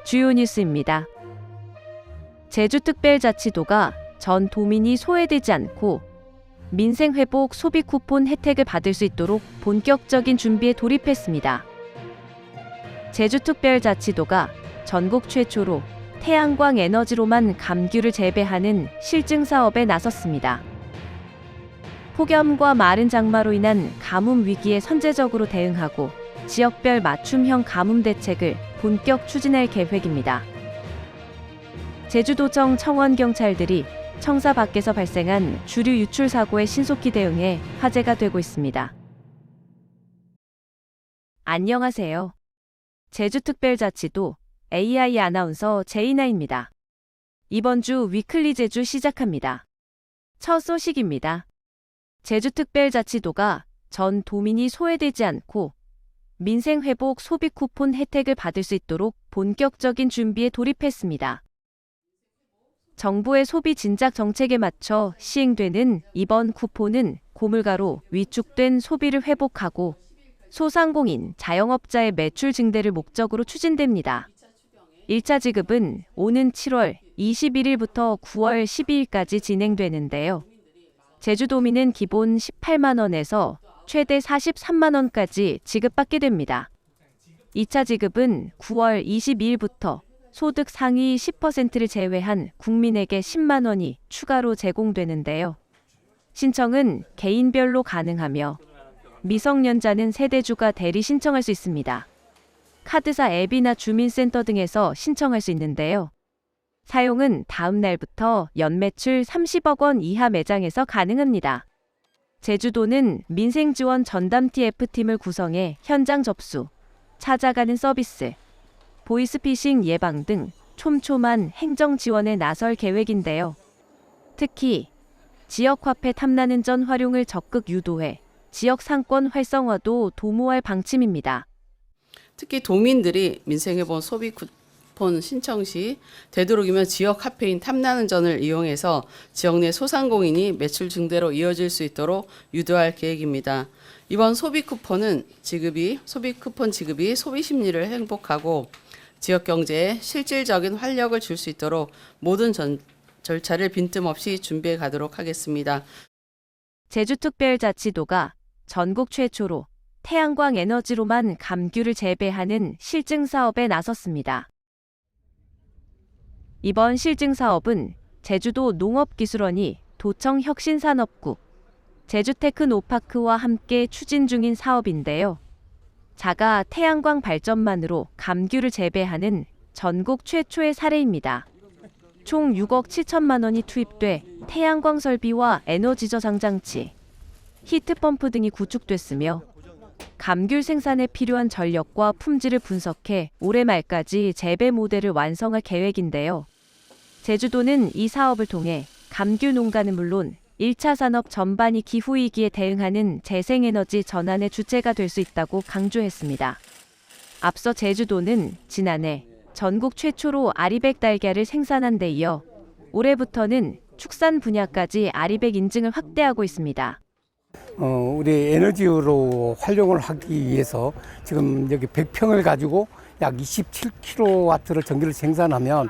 주요 뉴스입니다. 제주특별자치도가 전 도민이 소외되지 않고 민생회복 소비 쿠폰 혜택을 받을 수 있도록 본격적인 준비에 돌입했습니다. 제주특별자치도가 전국 최초로 태양광 에너지로만 감귤을 재배하는 실증 사업에 나섰습니다. 폭염과 마른 장마로 인한 가뭄 위기에 선제적으로 대응하고 지역별 맞춤형 가뭄 대책을 본격 추진할 계획입니다. 제주도청 청원경찰들이 청사 밖에서 발생한 주류 유출 사고에 신속히 대응해 화제가 되고 있습니다. 안녕하세요. 제주특별자치도 AI 아나운서 제이나입니다. 이번 주 위클리 제주 시작합니다. 첫 소식입니다. 제주특별자치도가 전 도민이 소외되지 않고 민생회복 소비 쿠폰 혜택을 받을 수 있도록 본격적인 준비에 돌입했습니다. 정부의 소비 진작 정책에 맞춰 시행되는 이번 쿠폰은 고물가로 위축된 소비를 회복하고 소상공인, 자영업자의 매출 증대를 목적으로 추진됩니다. 1차 지급은 오는 7월 21일부터 9월 12일까지 진행되는데요. 제주도민은 기본 18만 원에서 최대 43만 원까지 지급받게 됩니다. 2차 지급은 9월 22일부터 소득 상위 10%를 제외한 국민에게 10만 원이 추가로 제공되는데요. 신청은 개인별로 가능하며 미성년자는 세대주가 대리 신청할 수 있습니다. 카드사 앱이나 주민센터 등에서 신청할 수 있는데요. 사용은 다음 날부터 연매출 30억 원 이하 매장에서 가능합니다. 제주도는 민생지원 전담 TF팀을 구성해 현장 접수, 찾아가는 서비스, 보이스피싱 예방 등 촘촘한 행정 지원에 나설 계획인데요. 특히 지역화폐 탐나는 전 활용을 적극 유도해 지역 상권 활성화도 도모할 방침입니다. 특히 도민들이 민생회복 소비 쿠폰 신청 시 되도록이면 지역 화폐인 탐나는 전을 이용해서 지역 내 소상공인이 매출 증대로 이어질 수 있도록 유도할 계획입니다. 이번 소비 쿠폰 지급이 소비 심리를 행복하고 지역 경제에 실질적인 활력을 줄 수 있도록 모든 절차를 빈틈없이 준비해 가도록 하겠습니다. 제주특별자치도가 전국 최초로 태양광 에너지로만 감귤을 재배하는 실증 사업에 나섰습니다. 이번 실증 사업은 제주도 농업기술원이 도청 혁신산업국, 제주테크노파크와 함께 추진 중인 사업인데요. 자가 태양광 발전만으로 감귤을 재배하는 전국 최초의 사례입니다. 총 6억 7천만 원이 투입돼 태양광 설비와 에너지 저장 장치, 히트펌프 등이 구축됐으며 감귤 생산에 필요한 전력과 품질을 분석해 올해 말까지 재배 모델을 완성할 계획인데요. 제주도는 이 사업을 통해 감귤 농가는 물론 1차 산업 전반이 기후위기에 대응하는 재생에너지 전환의 주체가 될 수 있다고 강조했습니다. 앞서 제주도는 지난해 전국 최초로 아리백 달걀을 생산한 데 이어 올해부터는 축산 분야까지 아리백 인증을 확대하고 있습니다. 우리 에너지로 활용을 하기 위해서 지금 여기 100평을 가지고 약 27kW를 전기를 생산하면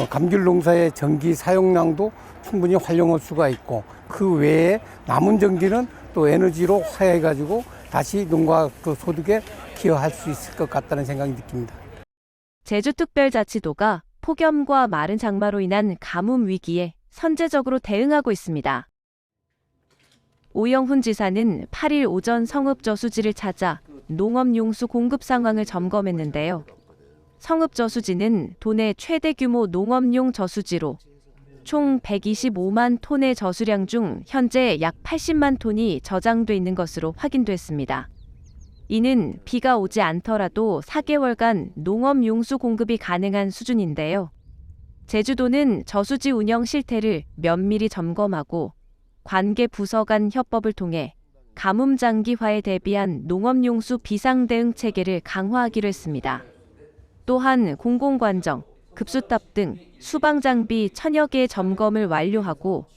감귤 농사의 전기 사용량도 충분히 활용할 수가 있고 그 외에 남은 전기는 또 에너지로 화해 가지고 다시 농가 그 소득에 기여할 수 있을 것 같다는 생각이 느낍니다. 제주특별자치도가 폭염과 마른 장마로 인한 가뭄 위기에 선제적으로 대응하고 있습니다. 오영훈 지사는 8일 오전 성읍저수지를 찾아 농업용수 공급 상황을 점검했는데요. 성읍저수지는 도내 최대 규모 농업용 저수지로 총 125만 톤의 저수량 중 현재 약 80만 톤이 저장돼 있는 것으로 확인됐습니다. 이는 비가 오지 않더라도 4개월간 농업용수 공급이 가능한 수준인데요. 제주도는 저수지 운영 실태를 면밀히 점검하고 관계 부서 간 협업을 통해 가뭄 장기화에 대비한 농업용수 비상 대응 체계를 강화하기로 했습니다. 또한 공공관정, 급수탑 등 수방 장비 1000여 개의 점검을 완료하고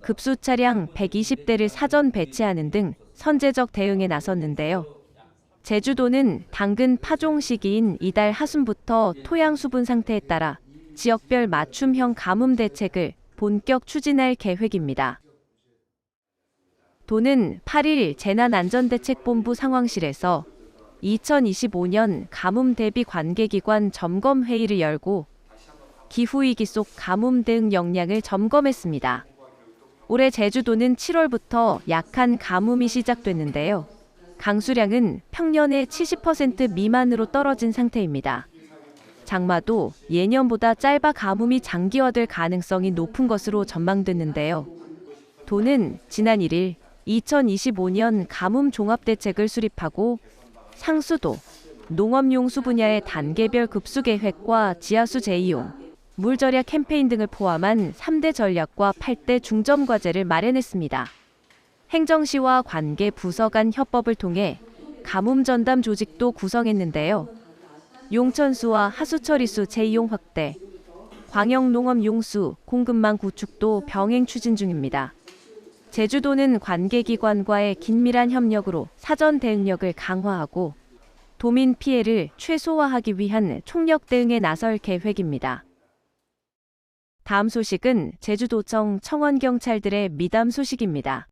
급수 차량 120대를 사전 배치하는 등 선제적 대응에 나섰는데요. 제주도는 당근 파종 시기인 이달 하순부터 토양 수분 상태에 따라 지역별 맞춤형 가뭄 대책을 본격 추진할 계획입니다. 도는 8일 재난안전대책본부 상황실에서 2025년 가뭄 대비 관계기관 점검 회의를 열고 기후위기 속 가뭄 대응 역량을 점검했습니다. 올해 제주도는 7월부터 약한 가뭄이 시작됐는데요. 강수량은 평년의 70% 미만으로 떨어진 상태입니다. 장마도 예년보다 짧아 가뭄이 장기화될 가능성이 높은 것으로 전망됐는데요. 도는 지난 1일 2025년 가뭄 종합대책을 수립하고 상수도, 농업용수 분야의 단계별 급수 계획과 지하수 재이용, 물 절약 캠페인 등을 포함한 3대 전략과 8대 중점 과제를 마련했습니다. 행정시와 관계 부서 간 협업을 통해 가뭄 전담 조직도 구성했는데요. 용천수와 하수처리수 재이용 확대, 광역농업용수 공급망 구축도 병행 추진 중입니다. 제주도는 관계기관과의 긴밀한 협력으로 사전 대응력을 강화하고 도민 피해를 최소화하기 위한 총력 대응에 나설 계획입니다. 다음 소식은 제주도청 청원경찰들의 미담 소식입니다.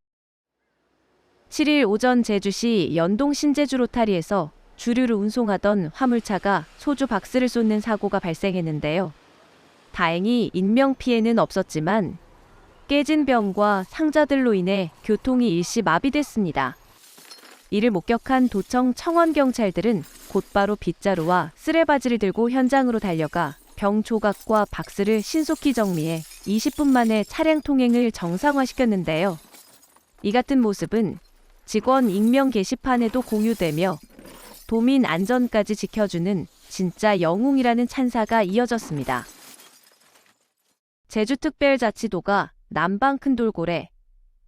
7일 오전 제주시 연동 신제주 로타리에서 주류를 운송하던 화물차가 소주 박스를 쏟는 사고가 발생했는데요. 다행히 인명피해는 없었지만 깨진 병과 상자들로 인해 교통이 일시 마비됐습니다. 이를 목격한 도청 청원경찰들은 곧바로 빗자루와 쓰레바지를 들고 현장으로 달려가 병 조각과 박스를 신속히 정리해 20분 만에 차량 통행을 정상화시켰는데요. 이 같은 모습은 직원 익명 게시판에도 공유되며 도민 안전까지 지켜주는 진짜 영웅이라는 찬사가 이어졌습니다. 제주특별자치도가 남방 큰돌고래,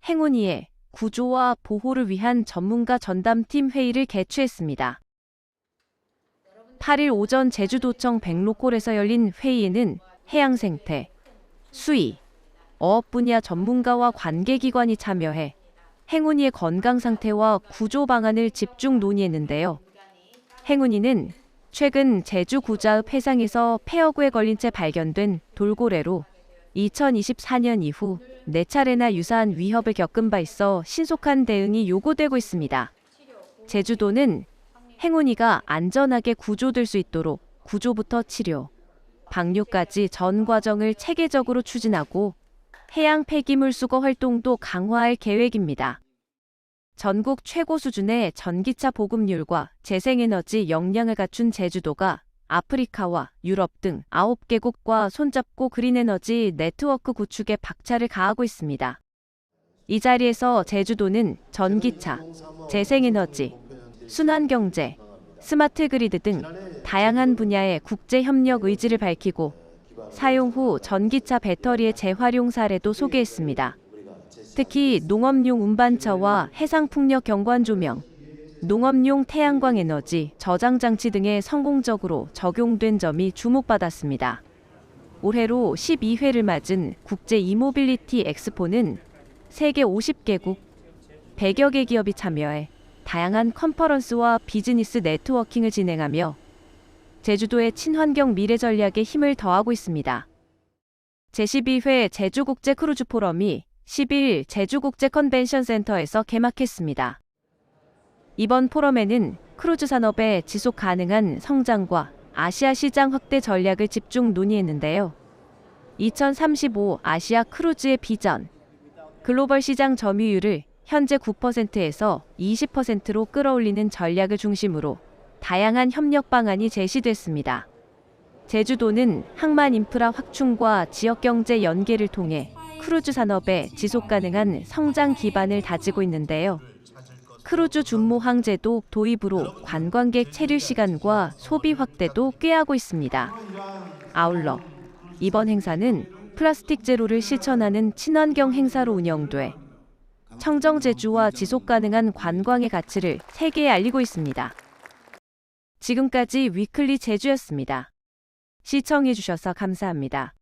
행운이의 구조와 보호를 위한 전문가 전담팀 회의를 개최했습니다. 8일 오전 제주도청 백로골에서 열린 회의에는 해양생태, 수의, 어업 분야 전문가와 관계기관이 참여해 행운이의 건강 상태와 구조 방안을 집중 논의했는데요. 행운이는 최근 제주 구자읍 해상에서 폐허구에 걸린 채 발견된 돌고래로 2024년 이후 4차례나 유사한 위협을 겪은 바 있어 신속한 대응이 요구되고 있습니다. 제주도는 행운이가 안전하게 구조될 수 있도록 구조부터 치료, 방류까지 전 과정을 체계적으로 추진하고 해양 폐기물 수거 활동도 강화할 계획입니다. 전국 최고 수준의 전기차 보급률과 재생에너지 역량을 갖춘 제주도가 아프리카와 유럽 등 9개국과 손잡고 그린에너지 네트워크 구축에 박차를 가하고 있습니다. 이 자리에서 제주도는 전기차, 재생에너지, 순환경제, 스마트 그리드 등 다양한 분야의 국제협력 의지를 밝히고 사용 후 전기차 배터리의 재활용 사례도 소개했습니다. 특히 농업용 운반차와 해상풍력 경관 조명, 농업용 태양광 에너지 저장 장치 등에 성공적으로 적용된 점이 주목받았습니다. 올해로 12회를 맞은 국제 이모빌리티 엑스포는 세계 50개국 100여 개 기업이 참여해 다양한 컨퍼런스와 비즈니스 네트워킹을 진행하며 제주도의 친환경 미래 전략에 힘을 더하고 있습니다. 제12회 제주국제 크루즈 포럼이 10일 제주국제 컨벤션 센터에서 개막했습니다. 이번 포럼에는 크루즈 산업의 지속 가능한 성장과 아시아 시장 확대 전략을 집중 논의했는데요. 2035 아시아 크루즈의 비전, 글로벌 시장 점유율을 현재 9%에서 20%로 끌어올리는 전략을 중심으로 다양한 협력 방안이 제시됐습니다. 제주도는 항만 인프라 확충과 지역경제 연계를 통해 크루즈 산업의 지속 가능한 성장 기반을 다지고 있는데요. 크루즈 준모항 제도 도입으로 관광객 체류 시간과 소비 확대도 꾀하고 있습니다. 아울러 이번 행사는 플라스틱 제로를 실천하는 친환경 행사로 운영돼 청정 제주와 지속 가능한 관광의 가치를 세계에 알리고 있습니다. 지금까지 위클리 제주였습니다. 시청해주셔서 감사합니다.